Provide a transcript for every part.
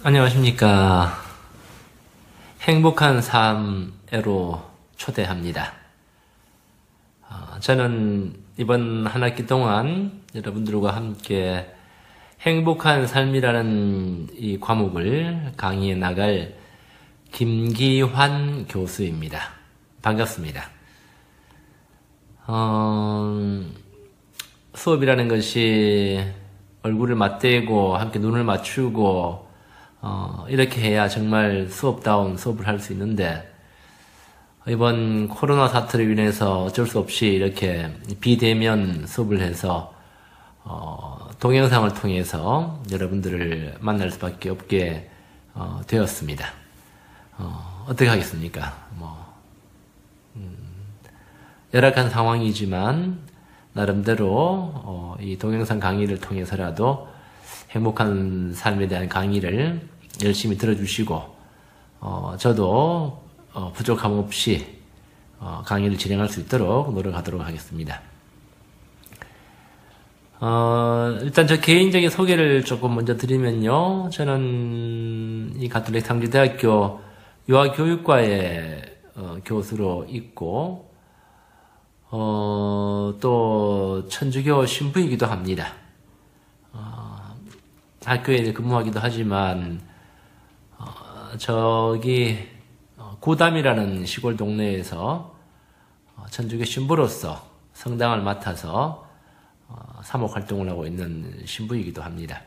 안녕하십니까. 행복한 삶으로 초대합니다. 저는 이번 한 학기 동안 여러분들과 함께 행복한 삶이라는 이 과목을 강의해 나갈 김기환 교수입니다. 반갑습니다. 수업이라는 것이 얼굴을 맞대고 함께 눈을 맞추고 이렇게 해야 정말 수업다운 수업을 할 수 있는데, 이번 코로나 사태로 인해서 어쩔 수 없이 이렇게 비대면 수업을 해서 동영상을 통해서 여러분들을 만날 수밖에 없게 되었습니다. 어떻게 하겠습니까? 열악한 상황이지만 나름대로 이 동영상 강의를 통해서라도 행복한 삶에 대한 강의를 열심히 들어주시고, 저도 부족함 없이 강의를 진행할 수 있도록 노력하도록 하겠습니다. 일단 저 개인적인 소개를 조금 먼저 드리면요. 저는 이 가톨릭 상지대학교 유아교육과의 교수로 있고, 또 천주교 신부이기도 합니다. 학교에 근무하기도 하지만 저기 구담이라는 시골 동네에서 천주교 신부로서 성당을 맡아서 사목 활동을 하고 있는 신부이기도 합니다.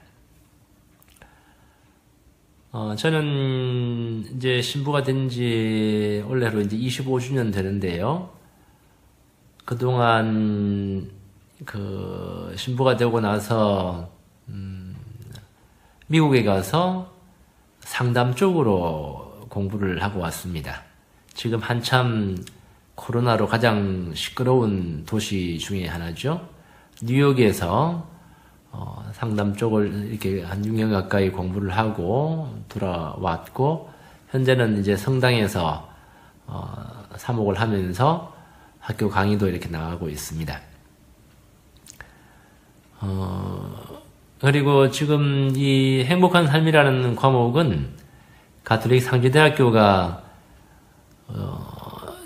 저는 이제 신부가 된 지 올해로 이제 25주년 되는데요. 그동안 신부가 되고 나서 미국에 가서 상담 쪽으로 공부를 하고 왔습니다. 지금 한참 코로나로 가장 시끄러운 도시 중에 하나죠. 뉴욕에서 상담 쪽을 이렇게 한 6년 가까이 공부를 하고 돌아왔고, 현재는 이제 성당에서 사목을 하면서 학교 강의도 이렇게 나가고 있습니다. 그리고 지금 이 행복한 삶이라는 과목은 가톨릭 상지대학교가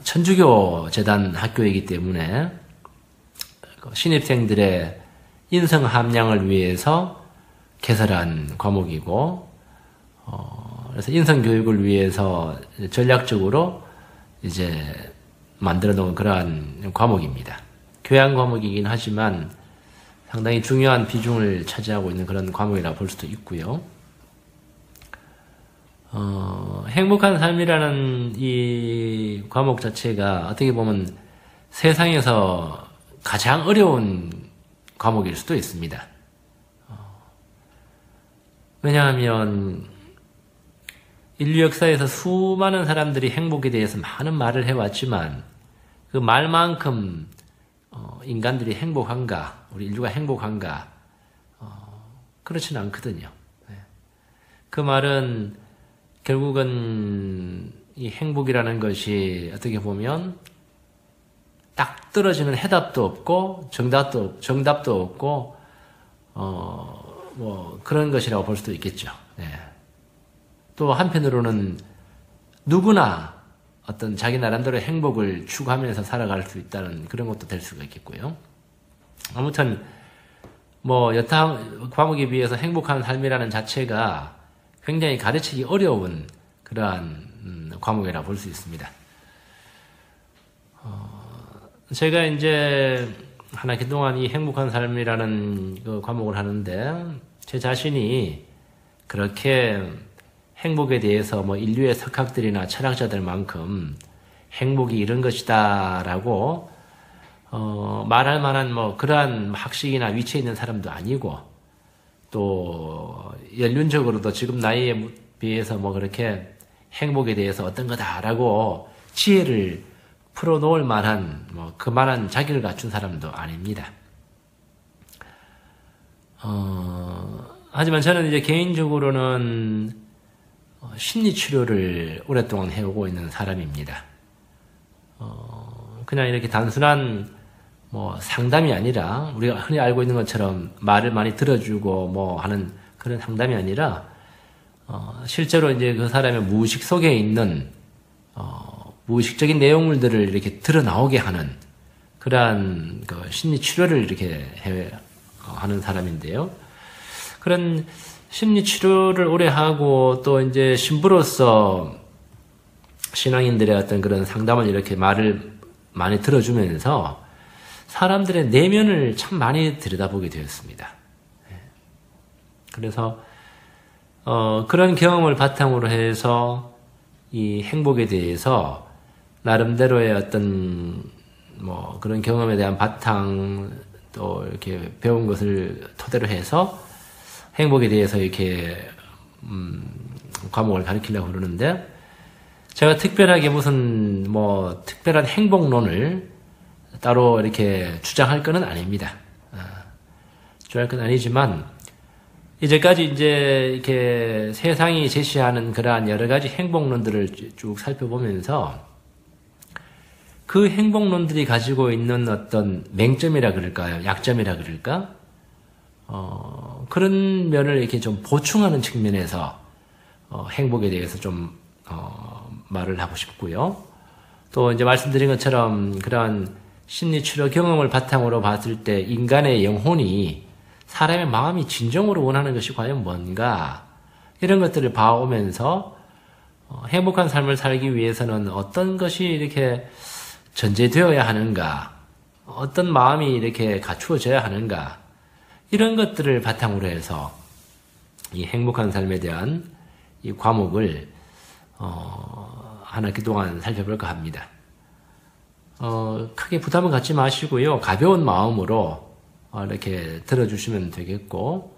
천주교 재단 학교이기 때문에 신입생들의 인성 함량을 위해서 개설한 과목이고, 그래서 인성 교육을 위해서 전략적으로 이제 만들어 놓은 그러한 과목입니다. 교양 과목이긴 하지만 상당히 중요한 비중을 차지하고 있는 그런 과목이라고 볼 수도 있고요. 행복한 삶이라는 이 과목 자체가 어떻게 보면 세상에서 가장 어려운 과목일 수도 있습니다. 왜냐하면 인류 역사에서 수많은 사람들이 행복에 대해서 많은 말을 해왔지만 그 말만큼 인간들이 행복한가, 우리 인류가 행복한가, 그렇지는 않거든요. 그 말은 결국은 이 행복이라는 것이 어떻게 보면 딱 떨어지는 해답도 없고 정답도 없고 그런 것이라고 볼 수도 있겠죠. 또 한편으로는 누구나 어떤 자기 나름대로의 행복을 추구하면서 살아갈 수 있다는 그런 것도 될 수가 있겠고요. 아무튼 여타 과목에 비해서 행복한 삶이라는 자체가 굉장히 가르치기 어려운 그러한 과목이라고 볼 수 있습니다. 제가 이제 한 학기 동안 이 행복한 삶이라는 그 과목을 하는데, 제 자신이 그렇게 행복에 대해서 인류의 석학들이나 철학자들만큼 행복이 이런 것이다 라고 말할 만한 그러한 학식이나 위치에 있는 사람도 아니고, 또 연륜적으로도 지금 나이에 비해서 그렇게 행복에 대해서 어떤 거다라고 지혜를 풀어놓을 만한 그만한 자기를 갖춘 사람도 아닙니다. 하지만 저는 이제 개인적으로는 심리치료를 오랫동안 해오고 있는 사람입니다. 그냥 이렇게 단순한 상담이 아니라, 우리가 흔히 알고 있는 것처럼 말을 많이 들어주고 하는 그런 상담이 아니라 실제로 이제 그 사람의 무의식 속에 있는 무의식적인 내용물들을 이렇게 드러나오게 하는 그러한 그 심리 치료를 이렇게 하는 사람인데요. 그런 심리 치료를 오래 하고 또 이제 신부로서 신앙인들의 어떤 그런 상담을 이렇게 말을 많이 들어주면서 사람들의 내면을 참 많이 들여다보게 되었습니다. 그래서 그런 경험을 바탕으로 해서 이 행복에 대해서 나름대로의 어떤 뭐 그런 경험에 대한 바탕 또 이렇게 배운 것을 토대로 해서 행복에 대해서 이렇게 과목을 가르치려고 그러는데 제가 특별하게 무슨 뭐 특별한 행복론을 따로 이렇게 주장할 건 아닙니다. 주장할 건 아니지만 이제까지 이제 이렇게 세상이 제시하는 그러한 여러 가지 행복론들을 쭉 살펴보면서 그 행복론들이 가지고 있는 어떤 맹점이라 그럴까요? 약점이라 그럴까? 그런 면을 이렇게 좀 보충하는 측면에서 행복에 대해서 좀 말을 하고 싶고요. 또 이제 말씀드린 것처럼 그런 심리치료 경험을 바탕으로 봤을 때 인간의 영혼이 사람의 마음이 진정으로 원하는 것이 과연 뭔가 이런 것들을 봐오면서 행복한 삶을 살기 위해서는 어떤 것이 이렇게 전제되어야 하는가, 어떤 마음이 이렇게 갖추어져야 하는가 이런 것들을 바탕으로 해서 이 행복한 삶에 대한 이 과목을 한 학기 동안 살펴볼까 합니다. 크게 부담을 갖지 마시고요. 가벼운 마음으로 이렇게 들어주시면 되겠고,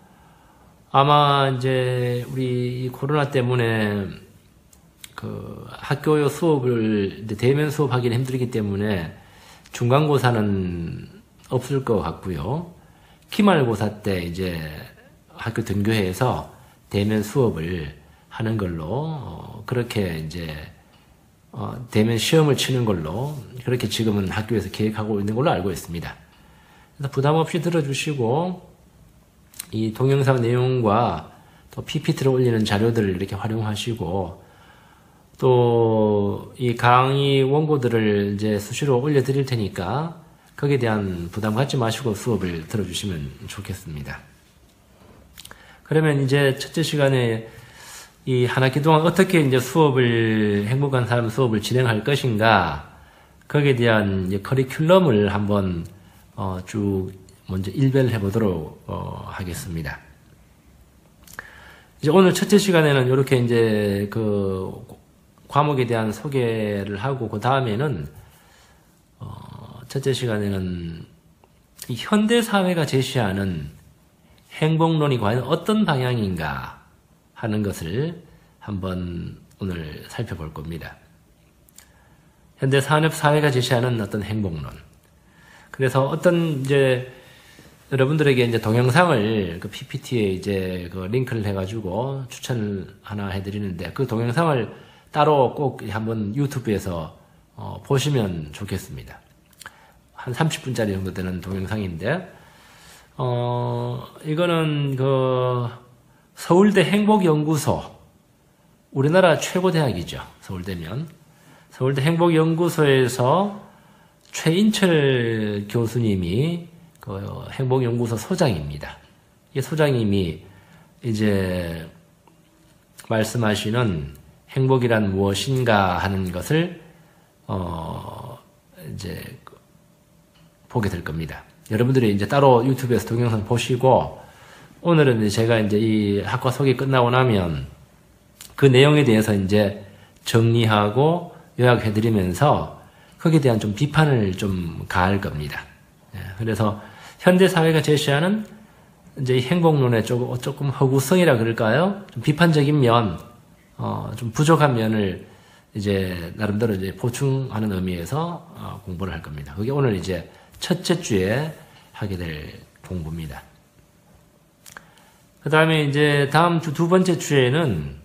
아마 이제 우리 이 코로나 때문에 그 학교 수업을 대면 수업하기는 힘들기 때문에 중간고사는 없을 것 같고요. 기말고사 때 이제 학교 등교해서 대면 수업을 하는 걸로 그렇게 이제 대면 시험을 치는 걸로 그렇게 지금은 학교에서 계획하고 있는 걸로 알고 있습니다. 그래서 부담 없이 들어주시고 이 동영상 내용과 또 PPT를 올리는 자료들을 이렇게 활용하시고 또 이 강의 원고들을 이제 수시로 올려드릴 테니까 거기에 대한 부담 갖지 마시고 수업을 들어주시면 좋겠습니다. 그러면 이제 첫째 시간에 이 한 학기 동안 어떻게 이제 수업을, 행복한 삶 수업을 진행할 것인가, 거기에 대한 이제 커리큘럼을 한번, 쭉 먼저 일별해 보도록, 하겠습니다. 이제 오늘 첫째 시간에는 이렇게 이제 그 과목에 대한 소개를 하고, 그 다음에는, 첫째 시간에는 이 현대사회가 제시하는 행복론이 과연 어떤 방향인가 하는 것을 한번 오늘 살펴볼 겁니다. 현대산업사회가 제시하는 어떤 행복론. 그래서 어떤 이제 여러분들에게 이제 동영상을 그 PPT에 이제 그 링크를 해가지고 추천을 하나 해드리는데 그 동영상을 따로 꼭 한번 유튜브에서 보시면 좋겠습니다. 한 30분짜리 정도 되는 동영상인데, 이거는 그 서울대 행복연구소, 우리나라 최고 대학이죠. 서울대면. 서울대 행복연구소에서 최인철 교수님이 그 행복연구소 소장입니다. 이 소장님이 이제 말씀하시는 행복이란 무엇인가 하는 것을 이제 보게 될 겁니다. 여러분들이 이제 따로 유튜브에서 동영상 보시고, 오늘은 이제 제가 이제 이 학과 소개 끝나고 나면 그 내용에 대해서 이제 정리하고 요약해드리면서 거기에 대한 좀 비판을 좀 가할 겁니다. 그래서 현대사회가 제시하는 이제 행복론의 조금 허구성이라 그럴까요? 좀 비판적인 면, 좀 부족한 면을 이제 나름대로 이제 보충하는 의미에서 공부를 할 겁니다. 그게 오늘 이제 첫째 주에 하게 될 공부입니다. 그 다음에 이제 다음 주 두 번째 주에는,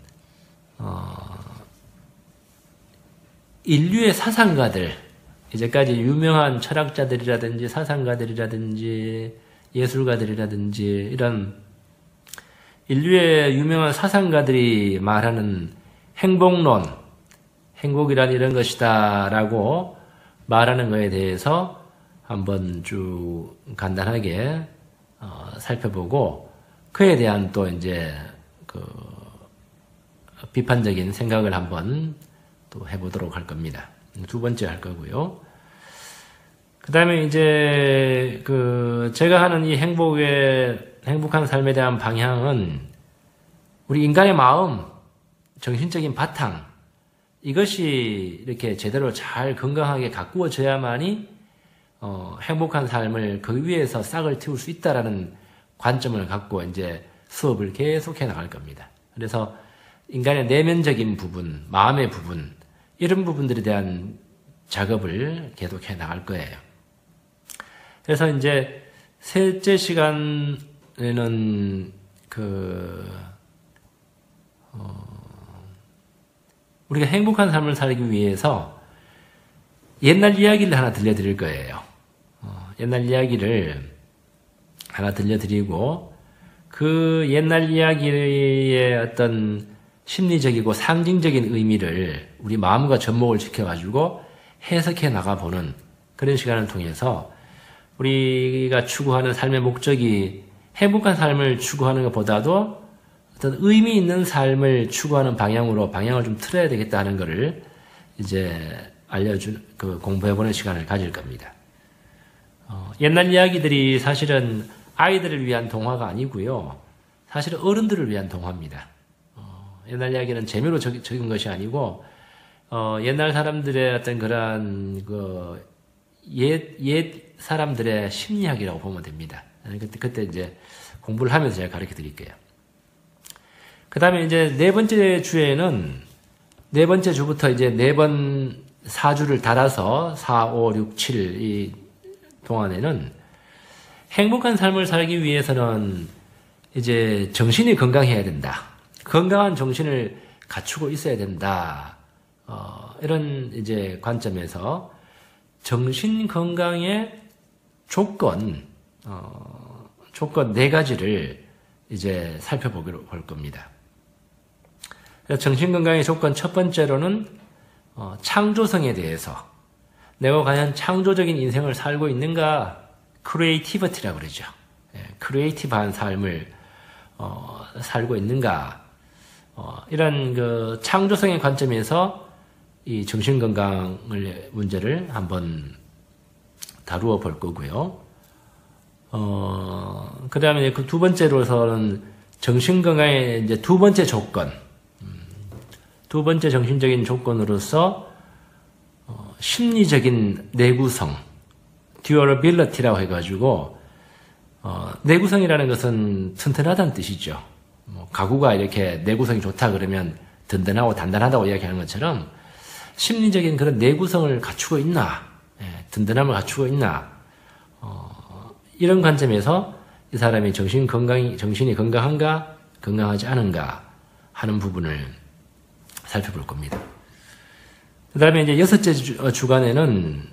인류의 사상가들, 이제까지 유명한 철학자들이라든지 사상가들이라든지 예술가들이라든지 이런 인류의 유명한 사상가들이 말하는 행복론, 행복이란 이런 것이다 라고 말하는 것에 대해서 한번 쭉 간단하게 살펴보고 그에 대한 또 이제 그 비판적인 생각을 한번 또 해보도록 할 겁니다. 두 번째 할 거고요. 그 다음에 이제 그 제가 하는 이 행복한 삶에 대한 방향은 우리 인간의 마음, 정신적인 바탕, 이것이 이렇게 제대로 잘 건강하게 가꾸어져야만이 행복한 삶을 그 위에서 싹을 틔울 수 있다라는 관점을 갖고 이제 수업을 계속해 나갈 겁니다. 그래서 인간의 내면적인 부분, 마음의 부분, 이런 부분들에 대한 작업을 계속해 나갈 거예요. 그래서 이제 셋째 시간에는 우리가 행복한 삶을 살기 위해서 옛날 이야기를 하나 들려드릴 거예요. 옛날 이야기를 하나 들려드리고 그 옛날 이야기의 어떤 심리적이고 상징적인 의미를 우리 마음과 접목을 시켜가지고 해석해 나가보는 그런 시간을 통해서 우리가 추구하는 삶의 목적이 행복한 삶을 추구하는 것보다도 어떤 의미 있는 삶을 추구하는 방향을 좀 틀어야 되겠다 하는 것을 이제 공부해보는 시간을 가질 겁니다. 옛날 이야기들이 사실은 아이들을 위한 동화가 아니고요. 사실은 어른들을 위한 동화입니다. 옛날 이야기는 재미로 적은 것이 아니고, 옛날 사람들의 어떤 그런, 옛 사람들의 심리학이라고 보면 됩니다. 그때 이제 공부를 하면서 제가 가르쳐 드릴게요. 그 다음에 이제 네 번째 주부터 이제 4번 4주를 달아서 4, 5, 6, 7 이 동안에는 행복한 삶을 살기 위해서는 이제 정신이 건강해야 된다. 건강한 정신을 갖추고 있어야 된다. 이런 이제 관점에서 정신 건강의 조건 4가지를 이제 살펴보기로 볼 겁니다. 정신 건강의 조건 첫 번째로는 창조성에 대해서 내가 과연 창조적인 인생을 살고 있는가, 크리에이티비티라고 그러죠. 크리에이티브한 삶을 살고 있는가, 이런 그 창조성의 관점에서 이 정신 건강의 문제를 한번 다루어 볼 거고요. 그 다음에 그 두 번째로서는 정신 건강의 이제 두 번째 조건, 두 번째 정신적인 조건으로서 심리적인 내구성, 듀어러빌리티라고 해가지고 내구성이라는 것은 튼튼하다는 뜻이죠. 가구가 이렇게 내구성이 좋다 그러면 든든하고 단단하다고 이야기하는 것처럼 심리적인 그런 내구성을 갖추고 있나, 든든함을 갖추고 있나, 이런 관점에서 이 사람이 정신이 건강한가, 건강하지 않은가 하는 부분을 살펴볼 겁니다. 그 다음에 이제 6째 주간에는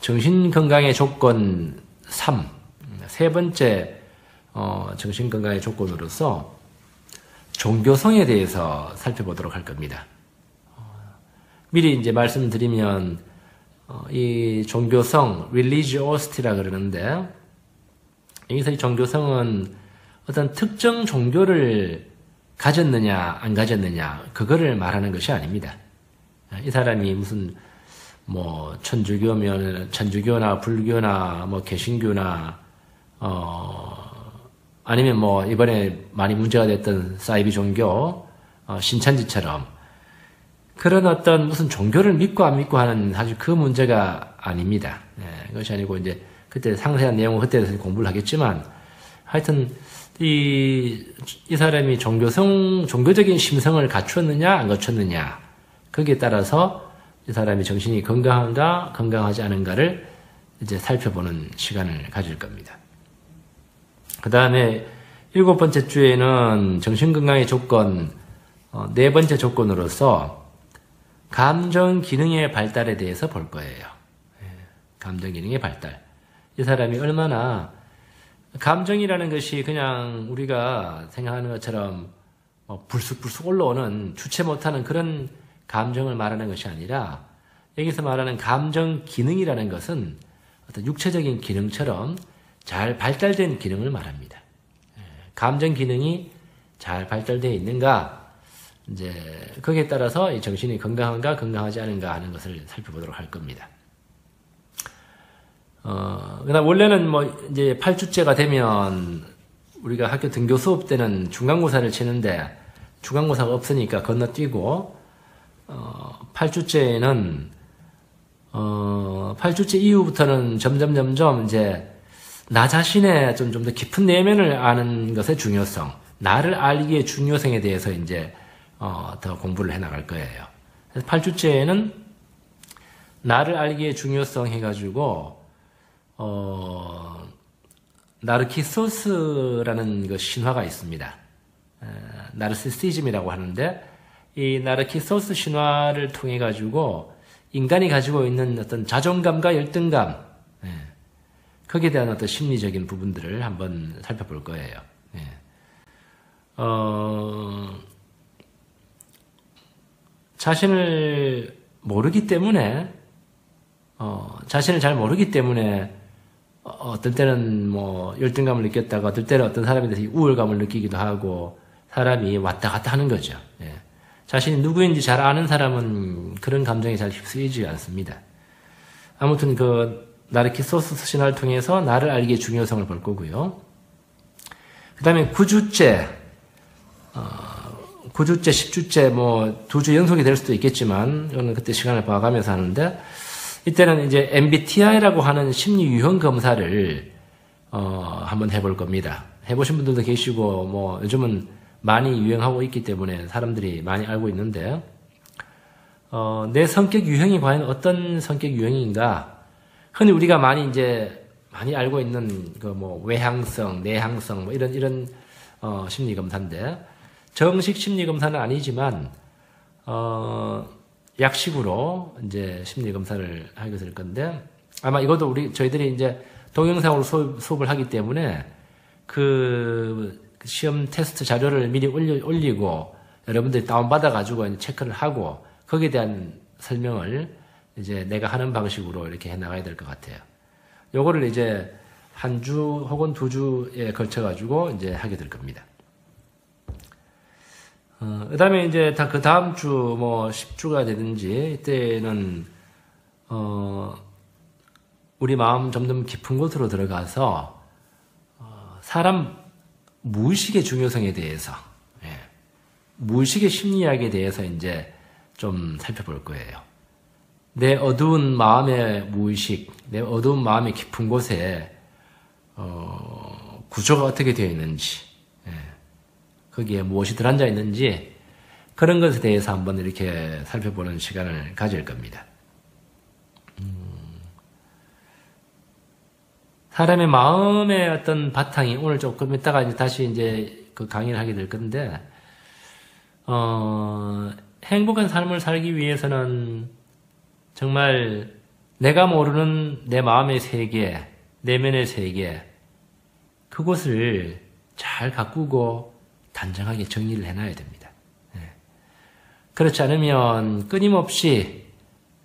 정신건강의 조건 3, 세 번째 정신건강의 조건으로서 종교성에 대해서 살펴보도록 할 겁니다. 미리 이제 말씀드리면 이 종교성, religiosity라 그러는데 여기서 이 종교성은 어떤 특정 종교를 가졌느냐 안 가졌느냐 그거를 말하는 것이 아닙니다. 이 사람이 무슨 뭐 천주교면 천주교나 불교나 뭐 개신교나 아니면 뭐 이번에 많이 문제가 됐던 사이비 종교 신천지처럼 그런 어떤 무슨 종교를 믿고 안 믿고 하는 사실 그 문제가 아닙니다. 그것이 아니고 이제 그때 상세한 내용은 그때 공부를 하겠지만 하여튼 이 사람이 종교적인 심성을 갖추었느냐 안 갖췄느냐 거기에 따라서 이 사람이 정신이 건강한가 건강하지 않은가를 이제 살펴보는 시간을 가질 겁니다. 그 다음에 7번째 주에는 정신건강의 조건 4번째 조건으로서 감정 기능의 발달에 대해서 볼 거예요. 감정 기능의 발달. 이 사람이 얼마나 감정이라는 것이 그냥 우리가 생각하는 것처럼 불쑥불쑥 올라오는 주체 못하는 그런 감정을 말하는 것이 아니라 여기서 말하는 감정 기능이라는 것은 어떤 육체적인 기능처럼 잘 발달된 기능을 말합니다. 감정 기능이 잘 발달되어 있는가, 이제 거기에 따라서 이 정신이 건강한가 건강하지 않은가 하는 것을 살펴보도록 할 겁니다. 그다음 원래는 이제 8주째가 되면 우리가 학교 등교 수업 때는 중간고사를 치는데 중간고사가 없으니까 건너뛰고 8주째에는 8주째 이후부터는 점점 이제 나 자신의 좀 더 깊은 내면을 아는 것의 중요성, 나를 알기의 중요성에 대해서 이제 더 공부를 해 나갈 거예요. 그래서 8주째에는 나를 알기의 중요성 해가지고 나르키소스라는 그 신화가 있습니다. 나르시시즘이라고 하는데 이 나르키소스 신화를 통해 가지고 인간이 가지고 있는 어떤 자존감과 열등감, 거기에 대한 어떤 심리적인 부분들을 한번 살펴볼 거예요. 자신을 모르기 때문에, 자신을 잘 모르기 때문에, 어떨 때는 열등감을 느꼈다가, 어떨 때는 어떤 사람에 대해서 우월감을 느끼기도 하고, 사람이 왔다 갔다 하는 거죠. 자신이 누구인지 잘 아는 사람은 그런 감정에 잘 휩쓸리지 않습니다. 아무튼 나르키소스 신화를 통해서 나를 알기의 중요성을 볼 거고요. 그 다음에 9주째, 9주째, 10주째, 2주 연속이 될 수도 있겠지만, 이거는 그때 시간을 봐가면서 하는데, 이때는 이제 MBTI라고 하는 심리 유형 검사를, 한번 해볼 겁니다. 해보신 분들도 계시고, 요즘은 많이 유행하고 있기 때문에 사람들이 많이 알고 있는데, 내 성격 유형이 과연 어떤 성격 유형인가? 흔히 우리가 많이 알고 있는 외향성, 내향성, 이런 심리 검사인데, 정식 심리 검사는 아니지만, 약식으로 이제 심리 검사를 하게 될 건데, 아마 이것도 저희들이 이제 동영상으로 수업을 하기 때문에 시험 테스트 자료를 미리 올리고 여러분들이 다운받아가지고 체크를 하고 거기에 대한 설명을 이제 내가 하는 방식으로 이렇게 해 나가야 될 것 같아요. 요거를 이제 한 주 혹은 2주에 걸쳐가지고 이제 하게 될 겁니다. 그 다음에 이제 그 다음 주 10주가 되든지 이때는 우리 마음 점점 깊은 곳으로 들어가서 사람 무의식의 중요성에 대해서, 무의식의 심리학에 대해서 이제 좀 살펴볼 거예요. 내 어두운 마음의 무의식, 내 어두운 마음의 깊은 곳에 구조가 어떻게 되어 있는지, 거기에 무엇이 들어앉아 있는지 그런 것에 대해서 한번 이렇게 살펴보는 시간을 가질 겁니다. 사람의 마음의 어떤 바탕이 오늘 조금 있다가 이제 다시 이제 그 강의를 하게 될 건데, 행복한 삶을 살기 위해서는 정말 내가 모르는 내 마음의 세계, 내면의 세계, 그곳을 잘 가꾸고 단정하게 정리를 해놔야 됩니다. 그렇지 않으면 끊임없이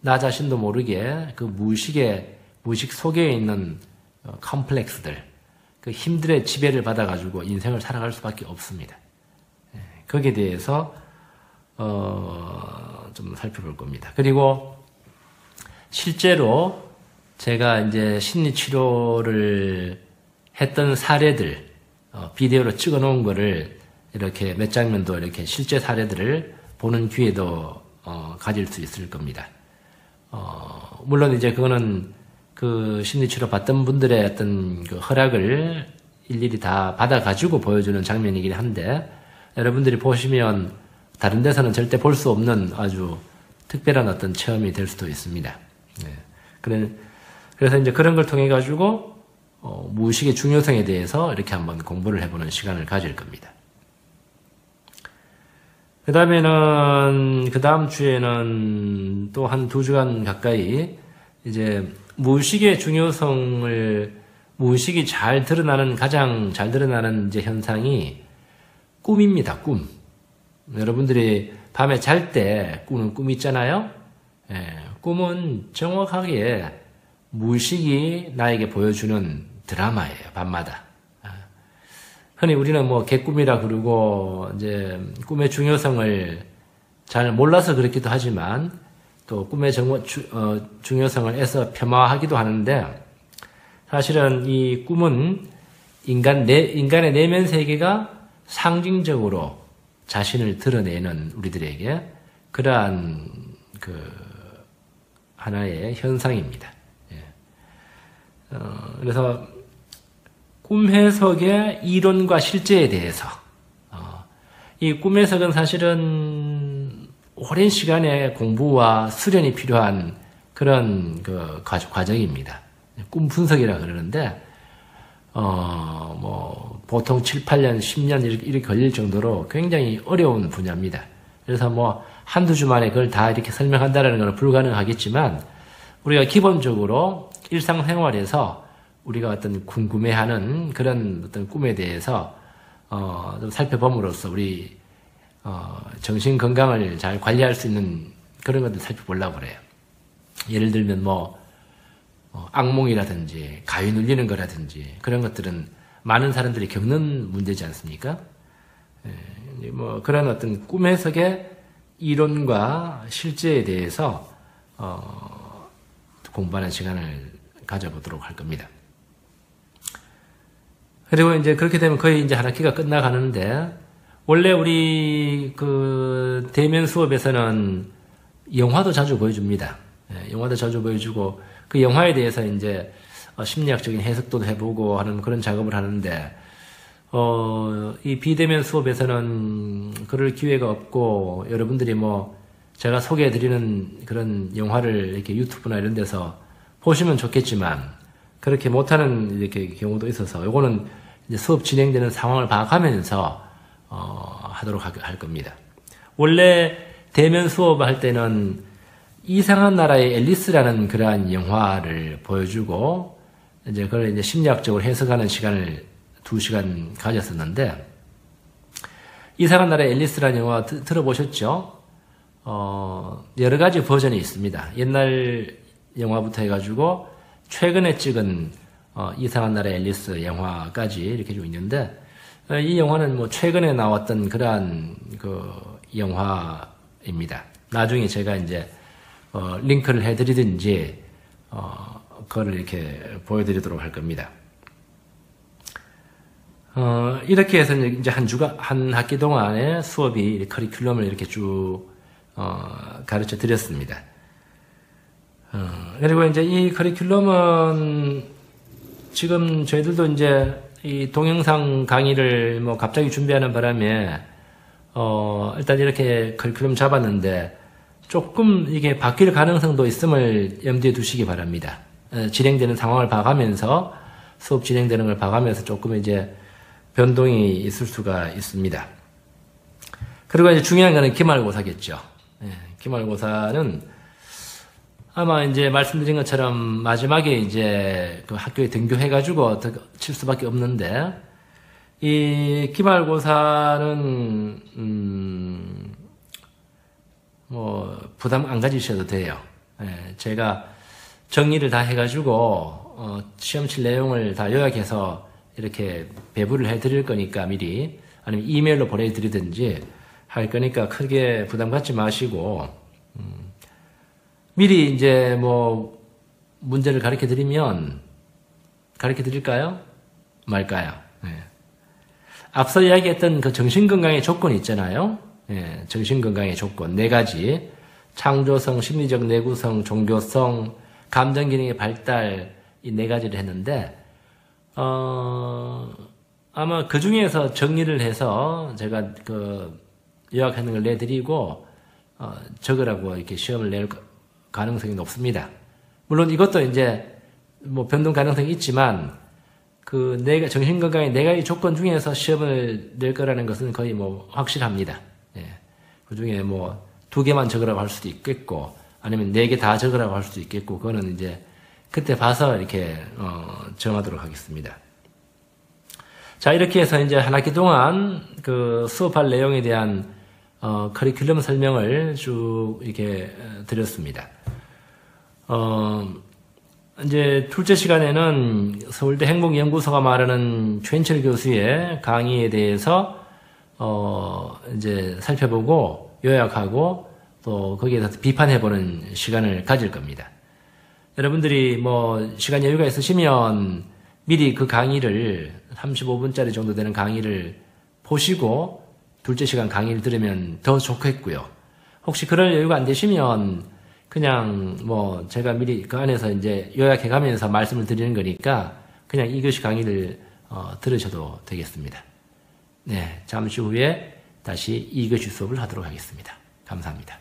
나 자신도 모르게 그 무의식 속에 있는 컴플렉스들, 그 힘들의 지배를 받아가지고 인생을 살아갈 수밖에 없습니다. 거기에 대해서 좀 살펴볼 겁니다. 그리고 실제로 제가 이제 심리 치료를 했던 사례들, 비디오로 찍어 놓은 거를 이렇게 몇 장면도 이렇게 실제 사례들을 보는 기회도 가질 수 있을 겁니다. 물론 이제 그거는 그 심리치료 받던 분들의 어떤 그 허락을 일일이 다 받아가지고 보여주는 장면이긴 한데, 여러분들이 보시면 다른 데서는 절대 볼 수 없는 아주 특별한 어떤 체험이 될 수도 있습니다. 그래서 이제 그런 걸 통해 가지고 무의식의 중요성에 대해서 이렇게 한번 공부를 해보는 시간을 가질 겁니다. 그 다음 주에는 또 한 2주간 가까이 이제 무의식의 중요성을 무의식이 가장 잘 드러나는 이제 현상이 꿈입니다. 꿈. 여러분들이 밤에 잘 때 꾸는 꿈 있잖아요. 꿈은 정확하게 무의식이 나에게 보여주는 드라마예요. 밤마다. 흔히 우리는 뭐 개꿈이라 그러고 이제 꿈의 중요성을 잘 몰라서 그렇기도 하지만 또 꿈의 중요성을 애써 폄하하기도 하는데 사실은 이 꿈은 인간의 내면 세계가 상징적으로 자신을 드러내는 우리들에게 그러한 하나의 현상입니다. 그래서 꿈 해석의 이론과 실제에 대해서 이 꿈 해석은 사실은 오랜 시간의 공부와 수련이 필요한 그런 과정입니다. 꿈 분석이라 그러는데 보통 7, 8년, 10년 이렇게 걸릴 정도로 굉장히 어려운 분야입니다. 그래서 뭐 한두 주 만에 그걸 다 이렇게 설명한다는 건 불가능하겠지만 우리가 기본적으로 일상생활에서 우리가 어떤 궁금해하는 그런 어떤 꿈에 대해서 좀 살펴봄으로써 우리 정신 건강을 잘 관리할 수 있는 그런 것들 살펴보려고 그래요. 예를 들면 악몽이라든지 가위 눌리는 거라든지 그런 것들은 많은 사람들이 겪는 문제지 않습니까? 그런 어떤 꿈 해석의 이론과 실제에 대해서 공부하는 시간을 가져보도록 할 겁니다. 그리고 이제 그렇게 되면 거의 이제 한 학기가 끝나가는데 원래 우리 대면 수업에서는 영화도 자주 보여줍니다. 영화도 자주 보여주고 그 영화에 대해서 이제 심리학적인 해석도 해보고 하는 그런 작업을 하는데 이 비대면 수업에서는 그럴 기회가 없고 여러분들이 제가 소개해드리는 그런 영화를 이렇게 유튜브나 이런 데서 보시면 좋겠지만 그렇게 못하는 이렇게 경우도 있어서 요거는 이제 수업 진행되는 상황을 봐가면서 하도록 할 겁니다. 원래 대면 수업 할 때는 이상한 나라의 앨리스라는 그러한 영화를 보여주고 이제 그걸 이제 심리학적으로 해석하는 시간을 2시간 가졌었는데 이상한 나라의 앨리스라는 영화 들어보셨죠? 여러 가지 버전이 있습니다. 옛날 영화부터 해가지고 최근에 찍은 이상한 나라의 앨리스 영화까지 이렇게 좀 있는데 이 영화는 최근에 나왔던 그러한 영화입니다. 나중에 제가 이제 링크를 해드리든지 그거를 이렇게 보여드리도록 할 겁니다. 이렇게 해서 이제 한 학기 동안의 수업이 커리큘럼을 이렇게 쭉 가르쳐 드렸습니다. 그리고 이제 이 커리큘럼은 지금 저희들도 이제 이 동영상 강의를 갑자기 준비하는 바람에 일단 이렇게 커리큘럼 잡았는데 조금 이게 바뀔 가능성도 있음을 염두에 두시기 바랍니다. 진행되는 상황을 봐가면서 수업 진행되는 걸 봐가면서 조금 이제 변동이 있을 수가 있습니다. 그리고 이제 중요한 거는 기말고사겠죠. 기말고사는 아마 이제 말씀드린 것처럼 마지막에 이제 그 학교에 등교해가지고 칠 수밖에 없는데 이 기말고사는 부담 안 가지셔도 돼요. 제가 정리를 다 해가지고 시험 칠 내용을 다 요약해서 이렇게 배부를 해드릴 거니까 미리 아니면 이메일로 보내드리든지 할 거니까 크게 부담 갖지 마시고 미리 이제 문제를 가르쳐 드리면 가르쳐 드릴까요? 말까요? 앞서 이야기했던 그 정신건강의 조건이 있잖아요. 정신건강의 조건 4가지. 창조성, 심리적 내구성, 종교성, 감정기능의 발달 이 4가지를 했는데 아마 그 중에서 정리를 해서 제가 요약하는 걸 내드리고 적으라고 이렇게 시험을 낼 가능성이 높습니다. 물론 이것도 이제 변동 가능성이 있지만 정신건강의 4가지 조건 중에서 시험을 낼 거라는 것은 거의 확실합니다. 그 중에 2개만 적으라고 할 수도 있겠고 아니면 4개 다 적으라고 할 수도 있겠고 그거는 이제 그때 봐서 이렇게 정하도록 하겠습니다. 자, 이렇게 해서 이제 한 학기 동안 그 수업할 내용에 대한 커리큘럼 설명을 쭉 이렇게 드렸습니다. 이제 둘째 시간에는 서울대 행복연구소가 말하는 최인철 교수의 강의에 대해서 이제 살펴보고 요약하고 또 거기에 대해서 비판해보는 시간을 가질 겁니다. 여러분들이 뭐 시간 여유가 있으시면 미리 그 강의를 35분짜리 정도 되는 강의를 보시고 둘째 시간 강의를 들으면 더 좋겠고요. 혹시 그럴 여유가 안 되시면 그냥 뭐 제가 미리 그 안에서 이제 요약해 가면서 말씀을 드리는 거니까 그냥 2교시 강의를 들으셔도 되겠습니다. 네, 잠시 후에 다시 2교시 수업을 하도록 하겠습니다. 감사합니다.